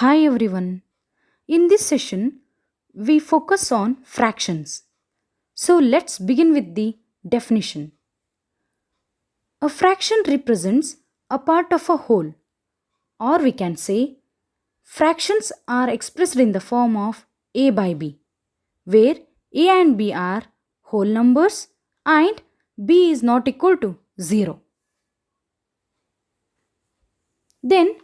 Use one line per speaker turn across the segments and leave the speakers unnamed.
Hi everyone. In this session, we focus on fractions. So let's begin with the definition. A fraction represents a part of a whole, or we can say fractions are expressed in the form of a by b, where a and b are whole numbers and b is not equal to 0. Then,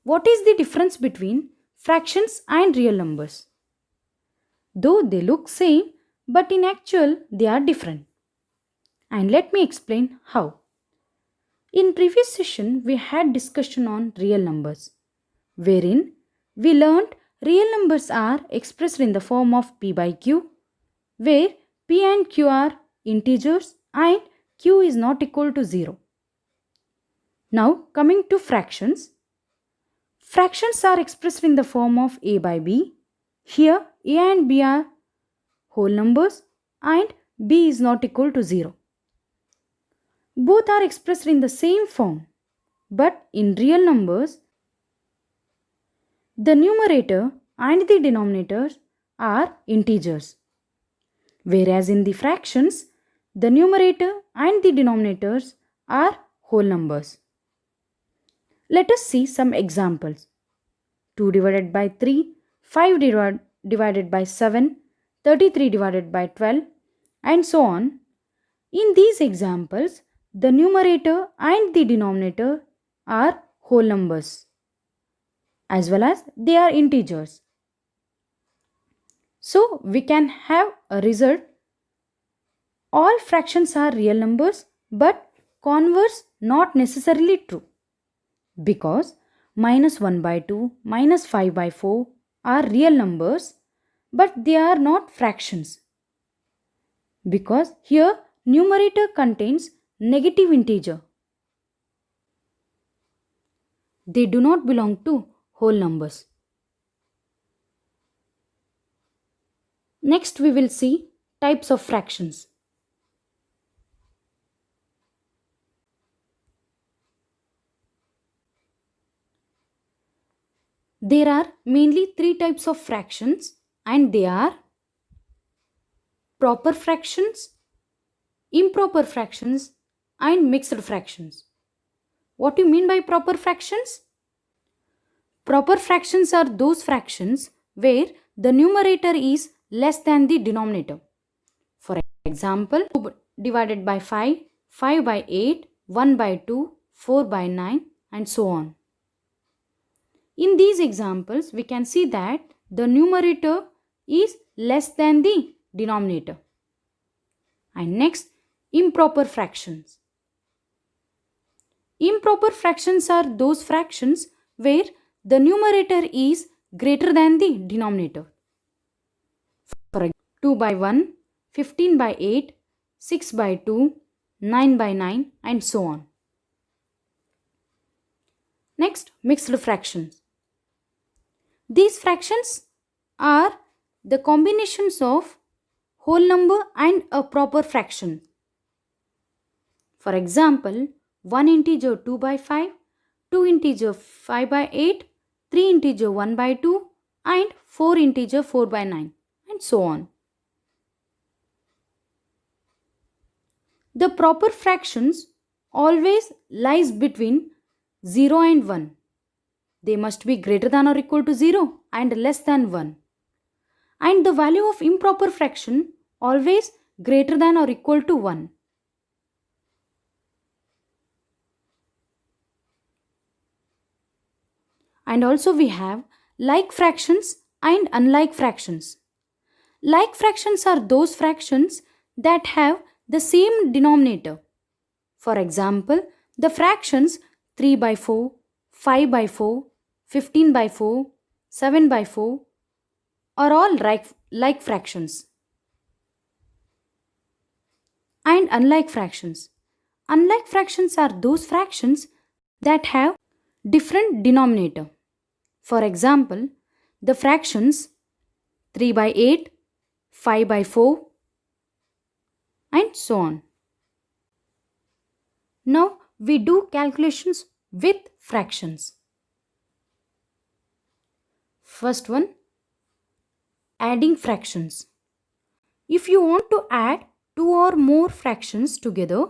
what is the difference between fractions and real numbers? Though they look same, but in actual they are different. And let me explain how. In previous session we had discussion on real numbers, wherein we learned real numbers are expressed in the form of p by q, where p and q are integers and q is not equal to 0. Now coming to fractions. Fractions are expressed in the form of a by b. Here a and b are whole numbers and b is not equal to 0. Both are expressed in the same form, but in real numbers, the numerator and the denominators are integers, whereas in the fractions, the numerator and the denominators are whole numbers. Let us see some examples. 2 divided by 3, 5 divided by 7, 33 divided by 12, and so on. In these examples, the numerator and the denominator are whole numbers as well as they are integers. So we can have a result. All fractions are real numbers, but converse not necessarily true, because minus 1 by 2, minus 5 by 4 are real numbers, but they are not fractions, because here numerator contains negative integer. They do not belong to whole numbers. Next we will see types of fractions. There are mainly three types of fractions, and they are proper fractions, improper fractions, and mixed fractions. What do you mean by proper fractions? Proper fractions are those fractions where the numerator is less than the denominator. For example, 2 divided by 5, 5 by 8, 1 by 2, 4 by 9, and so on. In these examples, we can see that the numerator is less than the denominator. And next, improper fractions. Improper fractions are those fractions where the numerator is greater than the denominator. For example, 2 by 1, 15 by 8, 6 by 2, 9 by 9, and so on. Next, mixed fractions. These fractions are the combinations of whole number and a proper fraction. For example, 1 integer 2 by 5, 2 integer 5 by 8, 3 integer 1 by 2, and 4 integer 4 by 9, and so on. The proper fractions always lies between 0 and 1. They must be greater than or equal to 0 and less than 1. And the value of improper fraction always greater than or equal to 1. And also we have like fractions and unlike fractions. Like fractions are those fractions that have the same denominator. For example, the fractions 3 by 4, 5 by 4, 15 by 4, 7 by 4 are all like fractions. And unlike fractions. Unlike fractions are those fractions that have different denominator. For example, the fractions 3 by 8, 5 by 4, and so on. Now we do calculations with fractions. First one, adding fractions. If you want to add two or more fractions together,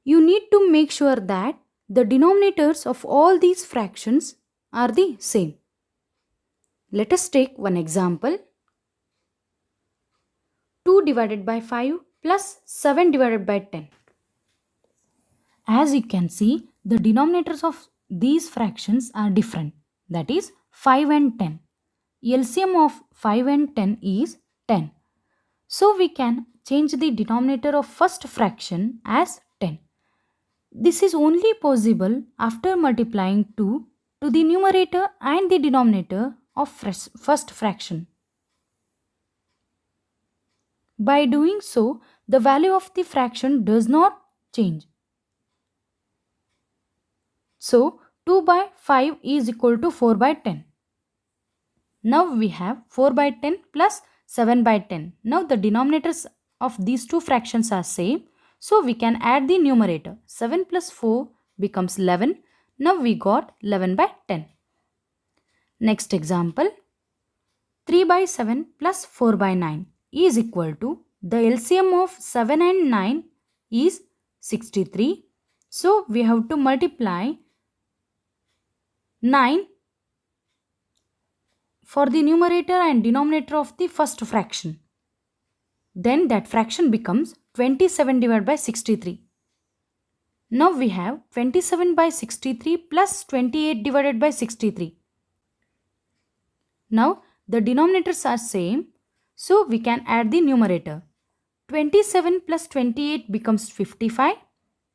you need to make sure that the denominators of all these fractions are the same. Let us take one example. 2 divided by 5 plus 7 divided by 10. As you can see, the denominators of these fractions are different. That is 5 and 10. LCM of 5 and 10 is 10. So we can change the denominator of first fraction as 10. This is only possible after multiplying 2 to the numerator and the denominator of first fraction. By doing so, the value of the fraction does not change. So, 2 by 5 is equal to 4 by 10. Now we have 4 by 10 plus 7 by 10. Now the denominators of these two fractions are same. So we can add the numerator. 7 plus 4 becomes 11. Now we got 11 by 10. Next example. 3 by 7 plus 4 by 9 is equal to, the LCM of 7 and 9 is 63. So we have to multiply 9 for the numerator and denominator of the first fraction. Then that fraction becomes 27 divided by 63. Now we have 27 by 63 plus 28 divided by 63. Now the denominators are same, so we can add the numerator. 27 plus 28 becomes 55.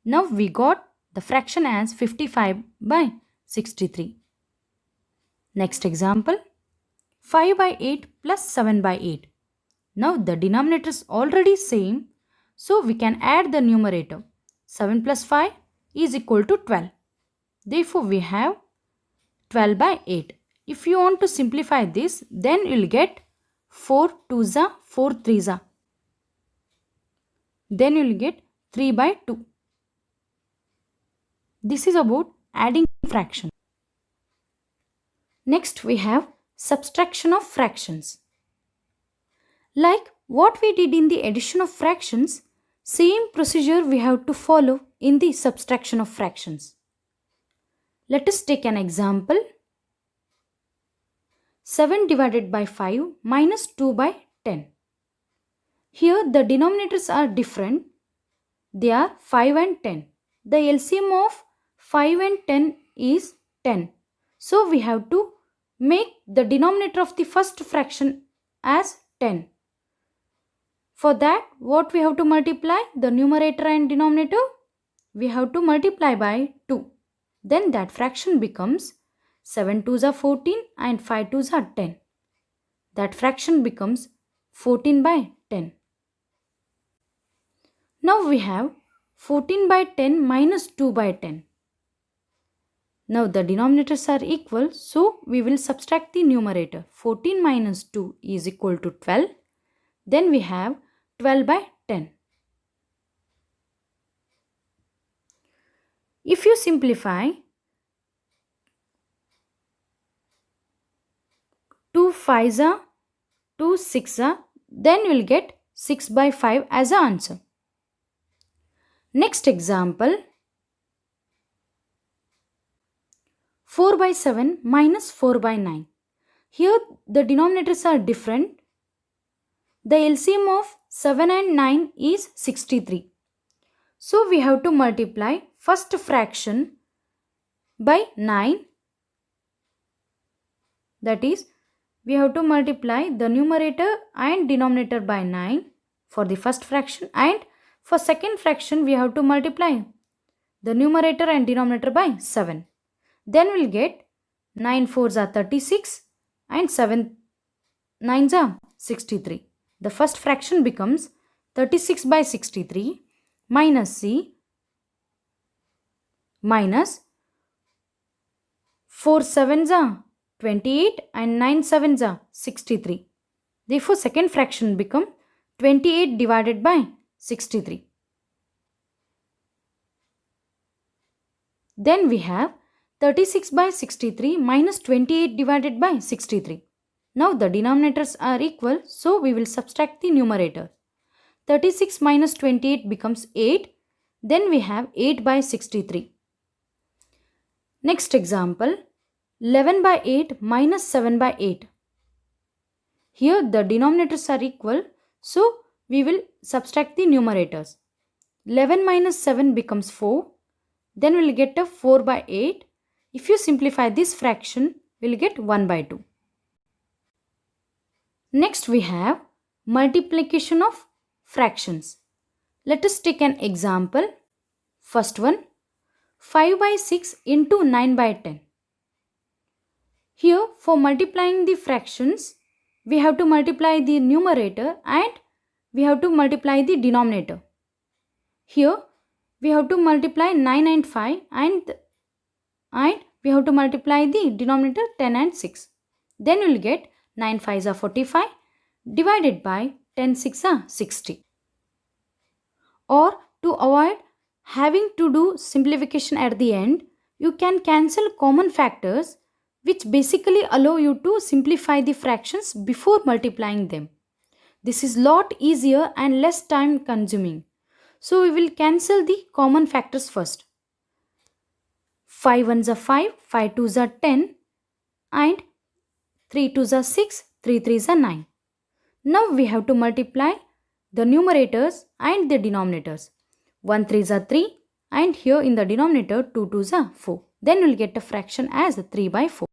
Now we got the fraction as 55 by 63. Next example. 5 by 8 plus 7 by 8. Now the denominator is already same, so we can add the numerator. 7 plus 5 is equal to 12. Therefore we have 12 by 8. If you want to simplify this, then you will get 4 2s are 4 3s are. Then you will get 3 by 2. This is about adding fraction. Next we have subtraction of fractions. Like what we did in the addition of fractions, same procedure we have to follow in the subtraction of fractions. Let us take an example. 7 divided by 5 minus 2 by 10. Here the denominators are different. They are 5 and 10. The LCM of 5 and 10 is 10. So we have to make the denominator of the first fraction as 10. For that, what we have to multiply? The numerator and denominator, we have to multiply by 2. Then that fraction becomes 7 2s are 14 and 5 2s are 10. That fraction becomes 14 by 10. Now we have 14 by 10 minus 2 by 10. Now the denominators are equal, so we will subtract the numerator. 14 minus 2 is equal to 12. Then we have 12 by 10. If you simplify, 2 5s are 2 6s are, then you will get 6 by 5 as an answer. Next example. 4 by 7 minus 4 by 9. Here the denominators are different. The LCM of 7 and 9 is 63. So we have to multiply first fraction by 9. That is, we have to multiply the numerator and denominator by 9 for the first fraction, and for second fraction we have to multiply the numerator and denominator by 7. Then we'll get 9 4s are 36 and 7 9s are 63. The first fraction becomes 36 by 63 minus C minus 4 7s are 28 and 9 7s are 63. Therefore second fraction become 28 divided by 63. Then we have 36 by 63 minus 28 divided by 63. Now the denominators are equal, so we will subtract the numerator. 36 minus 28 becomes 8. Then we have 8 by 63. Next example, 11 by 8 minus 7 by 8. Here the denominators are equal, so we will subtract the numerators. 11 minus 7 becomes 4. Then we will get a 4 by 8. If you simplify this fraction, we will get 1 by 2. Next we have multiplication of fractions. Let us take an example. First one, 5 by 6 into 9 by 10. Here for multiplying the fractions, we have to multiply the numerator and we have to multiply the denominator. Here we have to multiply 9 and 5 and we have to multiply the denominator 10 and 6. Then we will get 9 5s are 45 divided by 10 6 are 60. Or to avoid having to do simplification at the end, you can cancel common factors which basically allow you to simplify the fractions before multiplying them. This is lot easier and less time consuming. So we will cancel the common factors first. 5 1s are 5, 5 2s are 10 and 3 2s are 6, 3 3s are 9. Now we have to multiply the numerators and the denominators. 1 3s are 3 and here in the denominator 2 2s are 4. Then we will get a fraction as 3 by 4.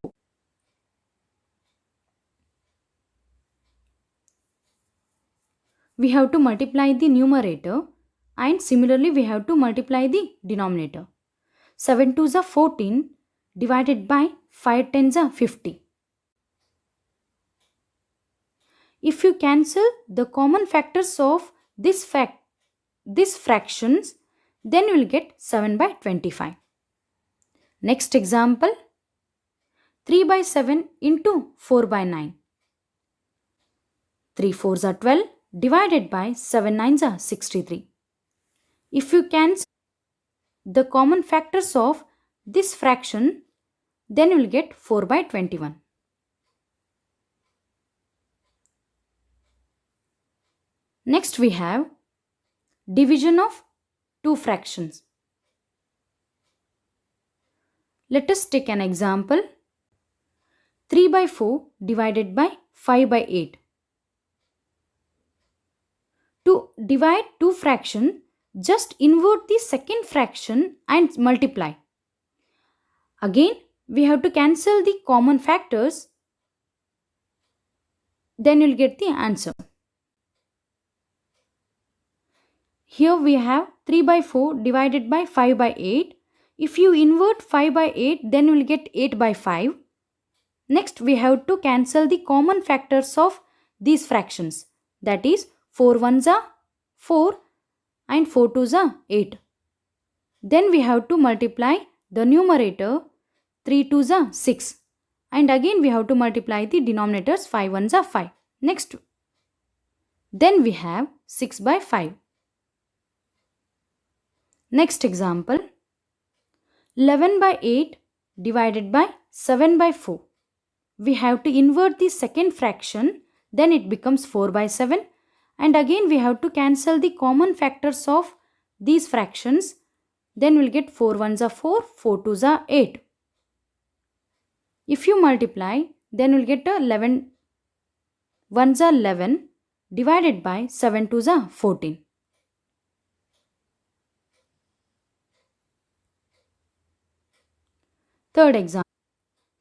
We have to multiply the numerator and similarly we have to multiply the denominator. 7 2s are 14 divided by 5 10s are 50. If you cancel the common factors of this fractions, then you will get 7 by 25. Next example, 3 by 7 into 4 by 9. 3 4s are 12 divided by 7 9s are 63. If you cancel the common factors of this fraction, then you will get 4 by 21. Next we have division of two fractions. Let us take an example. 3 by 4 divided by 5 by 8. To divide two fractions, just invert the second fraction and multiply. Again, we have to cancel the common factors. Then you will get the answer. Here we have 3 by 4 divided by 5 by 8. If you invert 5 by 8, then you will get 8 by 5. Next, we have to cancel the common factors of these fractions. That is 4 1s are 4 and 4 2s are 8. Then we have to multiply the numerator. 3 2s are 6. And again we have to multiply the denominators. 5 1s are 5. Next, then we have 6 by 5. Next example, 11 by 8 divided by 7 by 4. We have to invert the second fraction, then it becomes 4 by 7. And again we have to cancel the common factors of these fractions. Then we'll get 4 1s are 4, 4 2s are 8. If you multiply, then we'll get 11 1s are 11 divided by 7 2s are 14. Third example,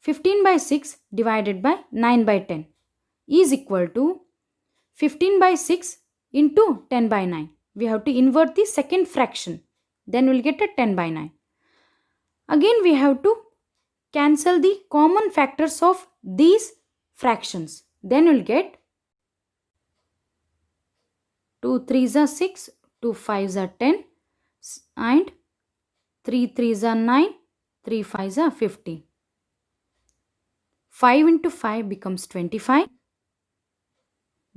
15 by 6 divided by 9 by 10 is equal to 15 by 6 into 10 by 9. We have to invert the second fraction. Then we'll get a 10 by 9. Again we have to cancel the common factors of these fractions. Then we'll get 2 3s are 6, 2 5s are 10 and 3 3s are 9, 3 5s are 15. 5 into 5 becomes 25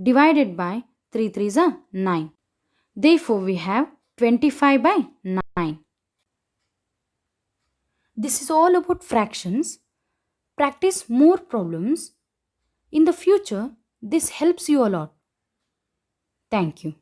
divided by 3 3s are 9. Therefore, we have 25 by 9. This is all about fractions. Practice more problems. In the future, this helps you a lot. Thank you.